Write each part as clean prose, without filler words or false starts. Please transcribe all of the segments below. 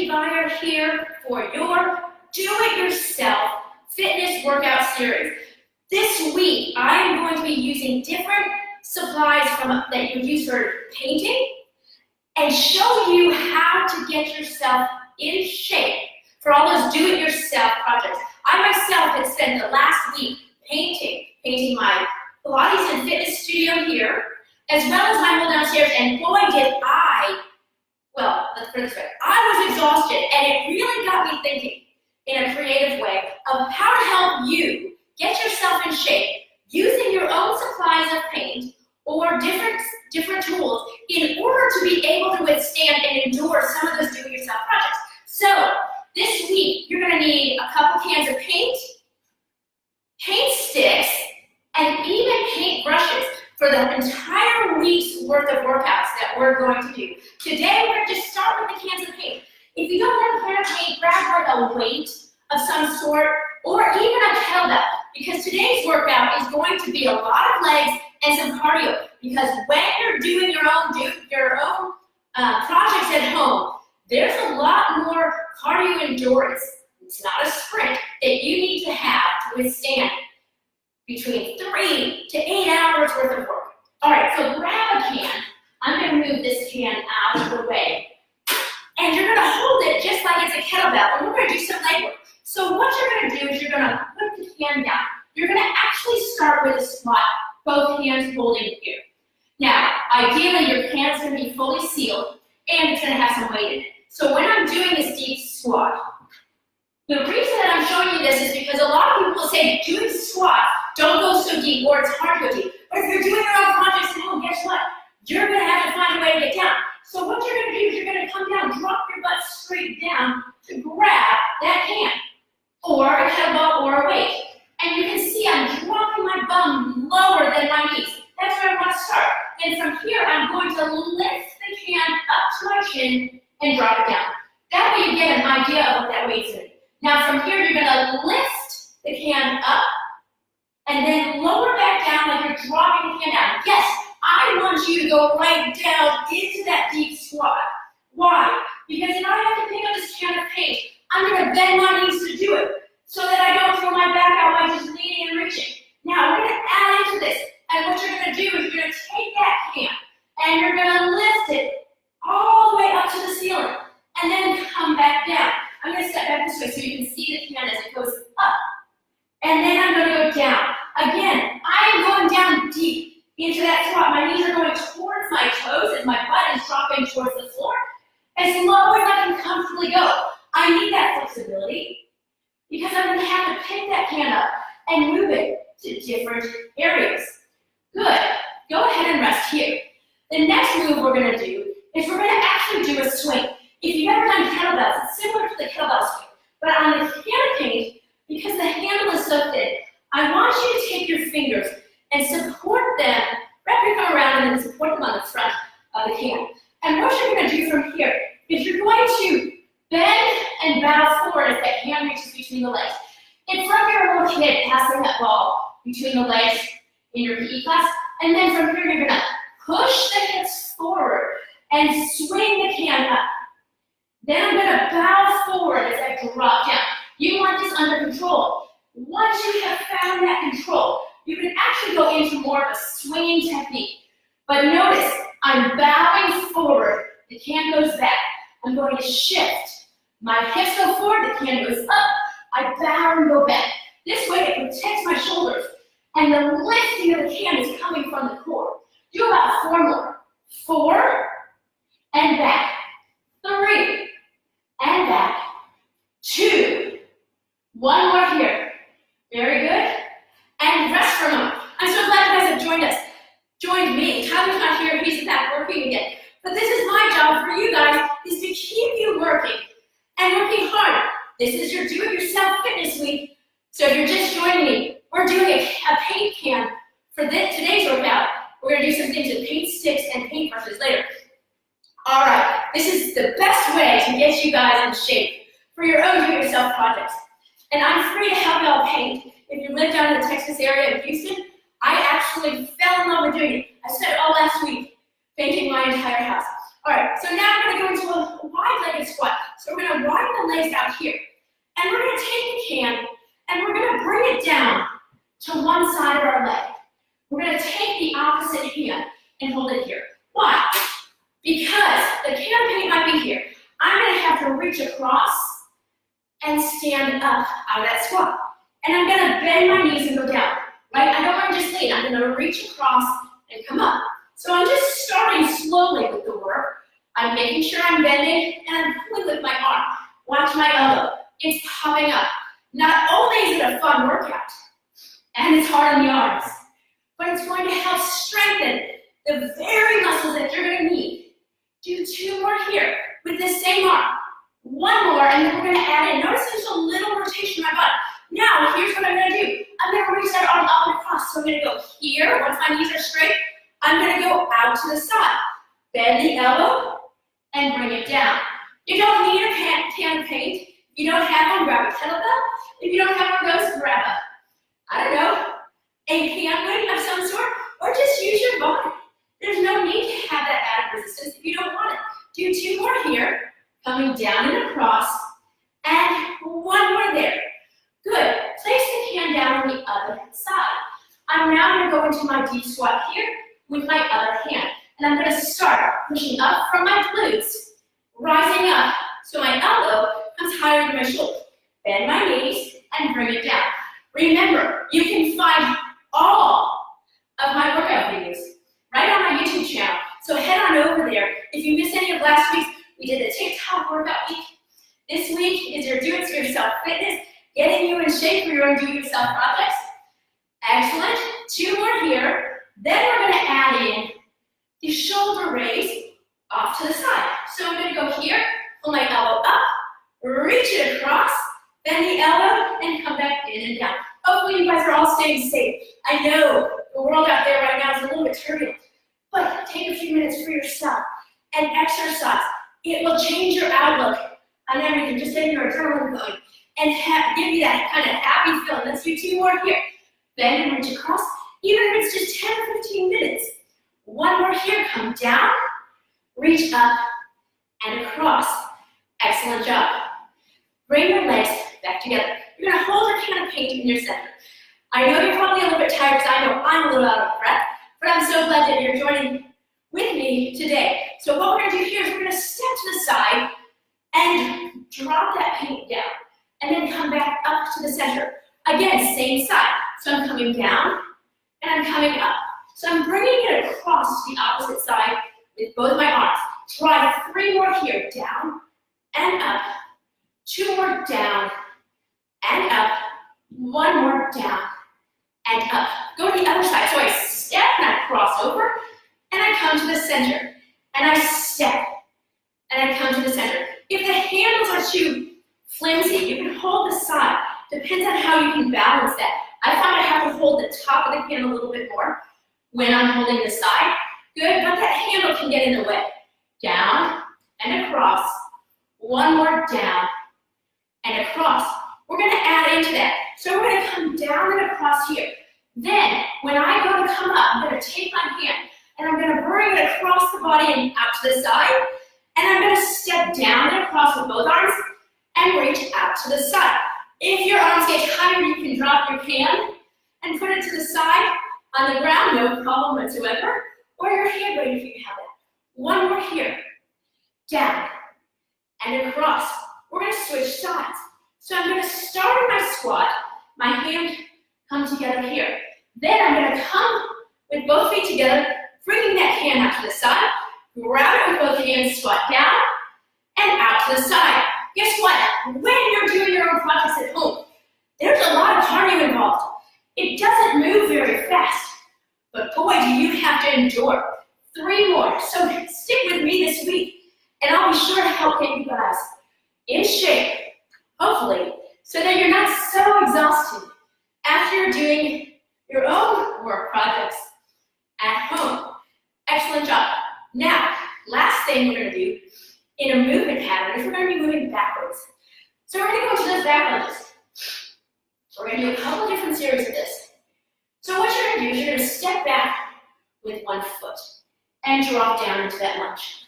Katie Beyer here for your do-it-yourself fitness workout series. This week, I am going to be using different supplies that you use for painting and show you how to get yourself in shape for all those do-it-yourself projects. I myself had spent the last week painting my Pilates and fitness studio here, as well as my home downstairs, and boy did let's put it this way, I was exhausted, and it really got me thinking in a creative way of how to help you get yourself in shape using your own supplies of paint or different tools in order to be able to withstand and endure some of those do-it-yourself projects. So this week, you're gonna need a couple cans of paint sticks, and even paint brushes for the entire week's worth of workouts that we're going to do. Today, we're going to just start with the cans of paint. If you don't have a can of paint, grab like a weight of some sort, or even a kettlebell, because today's workout is going to be a lot of legs and some cardio, because when you're doing your own projects at home, there's a lot more cardio endurance. It's not a sprint that you need to have to withstand between 3 to 8 hours worth of work. All right, so grab a can. I'm gonna move this can out of the way. And you're gonna hold it just like it's a kettlebell, and we're gonna do some leg work. So what you're gonna do is you're gonna put the can down. You're gonna actually start with a squat, both hands holding here. Now, ideally your can's gonna be fully sealed, and it's gonna have some weight in it. So when I'm doing this deep squat, the reason that I'm showing you this is because a lot of people will say doing squats don't go so deep, or it's hard to go deep. But if you're doing your own projects at home, guess what? You're gonna have to find a way to get down. So what you're gonna do is you're gonna come down, drop your butt straight down to grab that can, or a kettlebell or a weight. And you can see I'm dropping my bum lower than my knees. That's where I want to start. And from here, I'm going to lift the can up to my chin and drop it down. That way you get an idea of what that weight's in. Now from here, you're gonna lift the can up and then lower back down like you're dropping the can down. Yes, I want you to go right down into that deep squat. Why? Because if I have to pick up this can of paint, I'm gonna bend my knees to do it so that I don't throw my back out by just leaning and reaching. Now we're gonna add into this, and what you're gonna do is you're gonna take that can and you're gonna lift it all the way up to the ceiling and then come back down. I'm gonna step back this way so you can see the can as it goes up. And then I'm gonna go down. Again, I am going down deep into that squat. My knees are going towards my toes as my butt is dropping towards the floor. As low as I can comfortably go. I need that flexibility because I'm gonna have to pick that can up and move it to different areas. Good, go ahead and rest here. The next move we're gonna do is we're gonna actually do a swing. If you've ever done kettlebells, it's similar to the kettlebell swing, but on the can of paint, because the handle is so thin, I want you to take your fingers and support them, wrap your thumb around them and support them on the front of the can. And what you're gonna do from here is you're going to bend and bow forward as that hand reaches between the legs. It's like you're a little kid passing that ball between the legs in your PE class, and then from here you're gonna push the hips forward and swing the can up. Then I'm gonna bow forward as I drop down. You want this under control. Once you have found that control, you can actually go into more of a swinging technique. But notice, I'm bowing forward, the can goes back. I'm going to shift. My hips go forward, the can goes up. I bow and go back. This way it protects my shoulders. And the lifting of the can is coming from the core. Do about 4 more. 4, and back. 3, and back. 2, 1 more here. Very good. And rest for a moment. I'm so glad you guys have joined me. Tyler's not here, he's back working again. But this is my job for you guys, is to keep you working and working hard. This is your do-it-yourself fitness week. So if you're just joining me, we're doing a paint can for today's workout. We're gonna do some things with paint sticks and paint brushes later. All right, this is the best way to get you guys in shape for your own do-it-yourself projects. And I'm free to help y'all paint. If you live down in the Texas area of Houston, I actually fell in love with doing it. I spent all last week painting my entire house. All right, so now we're gonna go into a wide-legged squat. So we're gonna legs out here. And we're gonna take the can and we're gonna bring it down to one side of our leg. We're gonna take the opposite hand and hold it here. Why? Because the can of paint might be here. I'm gonna have to reach across and stand up out of that squat. And I'm gonna bend my knees and go down, right? I don't wanna just lean, I'm gonna reach across and come up. So I'm just starting slowly with the work. I'm making sure I'm bending and I'm pulling with my arm. Watch my elbow, it's popping up. Not only is it a fun workout, and it's hard on the arms, but it's going to help strengthen the very muscles that you're gonna need. Do 2 more here with the same arm. 1 more, and then we're gonna add in. Notice there's a little rotation in my butt. Now, here's what I'm gonna do. I'm gonna reach that arm up and across. So I'm gonna go here, once my knees are straight, I'm gonna go out to the side. Bend the elbow, and bring it down. You don't need a can of paint. If you don't have one, grab a kettlebell. If you don't have one of those, grab a, I don't know, a can weight of some sort, or just use your body. There's no need to have that added resistance if you don't want it. Do 2 more here, coming down and across, and 1 more there. Good. Place the can down on the other side. I'm now going to go into my deep squat here with my other hand. And I'm going to start pushing up from my glutes, rising up so my elbow comes higher than my shoulder. Bend my knees and bring it down. Remember, you can find all of my workout videos right on my YouTube channel. So head on over there. If you missed any of last week's, we did the TikTok workout week. This week is your do-it-yourself fitness, getting you in shape for your own do-it-yourself projects. Excellent. 2 more here. Then we're going to add in the shoulder raise off to the side. So I'm going to go here, pull my elbow up, reach it across, bend the elbow, and come back in and down. Hopefully you guys are all staying safe. I know the world out there right now is a little bit turbulent, but take a few minutes for yourself and exercise. It will change your outlook on everything, just getting your adrenaline going, and give you that kind of happy feeling. Let's do 2 more here. Bend and reach across, even if it's just 10 or 15 minutes. 1 more here, come down, reach up, and across. Excellent job. Bring your legs back together. You're gonna hold your can of paint in your center. I know you're probably a little bit tired because I know I'm a little out of breath, but I'm so glad that you're joining with me today. So what we're gonna do here is we're gonna step to the side and drop that paint down, and then come back up to the center. Again, same side. So I'm coming down, and I'm coming up. So I'm bringing it across to the opposite side with both my arms. Try 3 more here, down and up. 2 more down and up. 1 more down and up. Go to the other side. So I step and I cross over, and I come to the center. And I step, and I come to the center. If the handles are too flimsy, you can hold the side. Depends on how you can balance that. I find I have to hold the top of the can a little bit more when I'm holding the side. Good, but that handle can get in the way. Down and across. 1 more down and across. We're gonna add into that. So we're gonna come down and across here. Then, when I go to come up, I'm gonna take my hand and I'm gonna bring it across the body and out to the side. And I'm gonna step down and across with both arms and reach out to the side. If your arms get tired, you can drop your can and put it to the side on the ground, no problem whatsoever, or your hand weight if you have it. 1 more here, down and across. We're gonna switch sides. So I'm gonna start in my squat, my hand come together here. Then I'm gonna come with both feet together, bringing that hand out to the side, grab it with both hands, squat down, and out to the side. Guess what? When you're doing your own projects at home, there's a lot of cardio involved. It doesn't move very fast, but boy, do you have to endure. 3 more. So stick with me this week, and I'll be sure to help get you guys in shape, hopefully, so that you're not so exhausted after you're doing your own work projects at home. Excellent job. Now, last thing we're going to do in a movement pattern is we're going to be moving backwards. So we're going to go into those back lunges. We're going to do a couple different series of this. So what you're going to do is you're going to step back with 1 foot and drop down into that lunge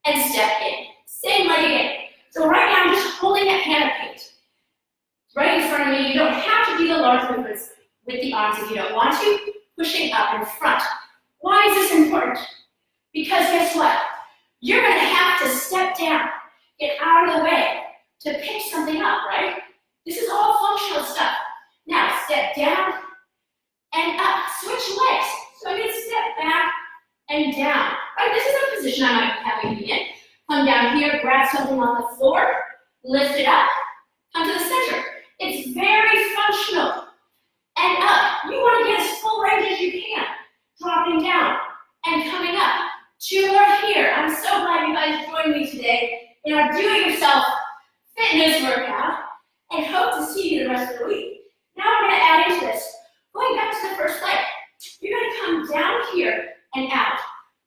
and step in. Same leg again. So right now I'm just holding that hand with the arms if you don't want to, pushing up in front. Why is this important? Because guess what? You're gonna have to step down, get out of the way to pick something up, right? This is all functional stuff. Now, step down and up, switch legs. So I'm gonna step back and down, right? This is a position I might be having you in. Come down here, grab something on the floor, lift it up, come to the center. It's very functional. And up, you wanna get as full range as you can. Dropping down and coming up. 2 more here. I'm so glad you guys joined me today in our do-it-yourself fitness workout, and hope to see you the rest of the week. Now we're gonna add into this. Going back to the first leg, you're gonna come down here and out.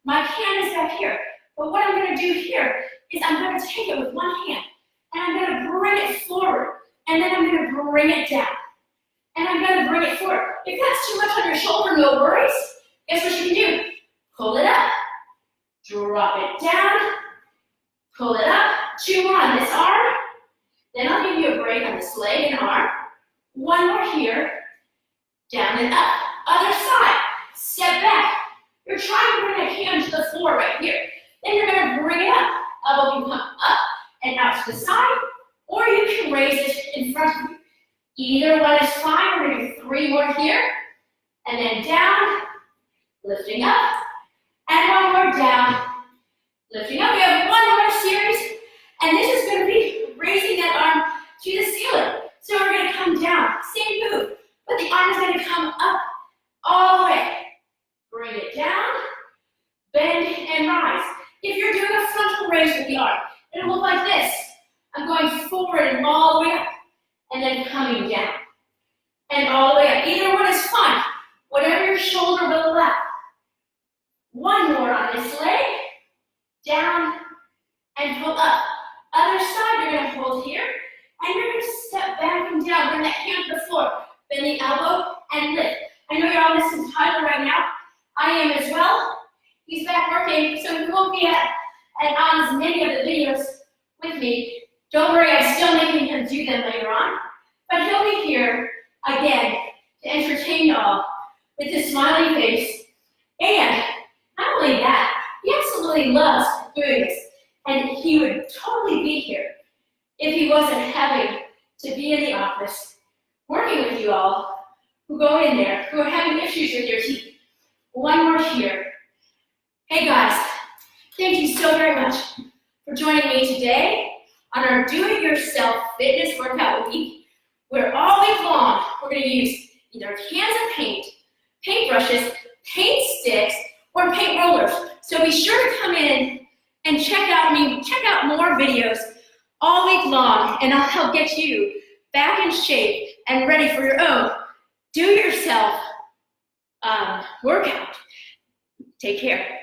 My hand is back here, but what I'm gonna do here is I'm gonna take it with one hand, and I'm gonna bring it forward, and then I'm gonna bring it down, and I'm gonna bring it forward. If that's too much on your shoulder, no worries. Guess what you can do? Pull it up, drop it down, pull it up. 2 more on this arm. Then I'll give you a break on this leg and arm. 1 more here, down and up. Other side, step back. You're trying to bring a hand to the floor right here. Then you're gonna bring it up. Elbow can come up and out to the side, or you can raise it in front of you. Either one is fine. We're gonna do 3 more here, and then down, lifting up, and 1 more down, lifting up. We have 1 more series, and this is gonna be raising that arm to the ceiling. So we're gonna come down, same move, but the arm is gonna come up all the way. Bring it down, bend and rise. If you're doing a frontal raise with the arm, it'll look like this. I'm going forward and all the way up, and then coming down, and all the way up. Either one is fine, whatever your shoulder will allow. 1 more on this leg, down and pull up. Other side, you're gonna hold here, and you're gonna step back and down, bring that hand to the floor, bend the elbow and lift. I know you're all missing Tyler right now. I am as well. He's back working, so he won't be on as many of the videos with me. Don't worry, I'm still making him do them later on, but he'll be here again to entertain y'all with his smiley face. And not only that, he absolutely loves doing this. And he would totally be here if he wasn't having to be in the office working with you all who go in there, who are having issues with your teeth. 1 more here. Hey guys, thank you so very much for joining me today on our do-it-yourself fitness workout week, where all week long we're going to use either cans of paint, paintbrushes, paint sticks, or paint rollers. So be sure to come in and check out more videos all week long, and I'll help get you back in shape and ready for your own do-it-yourself workout. Take care.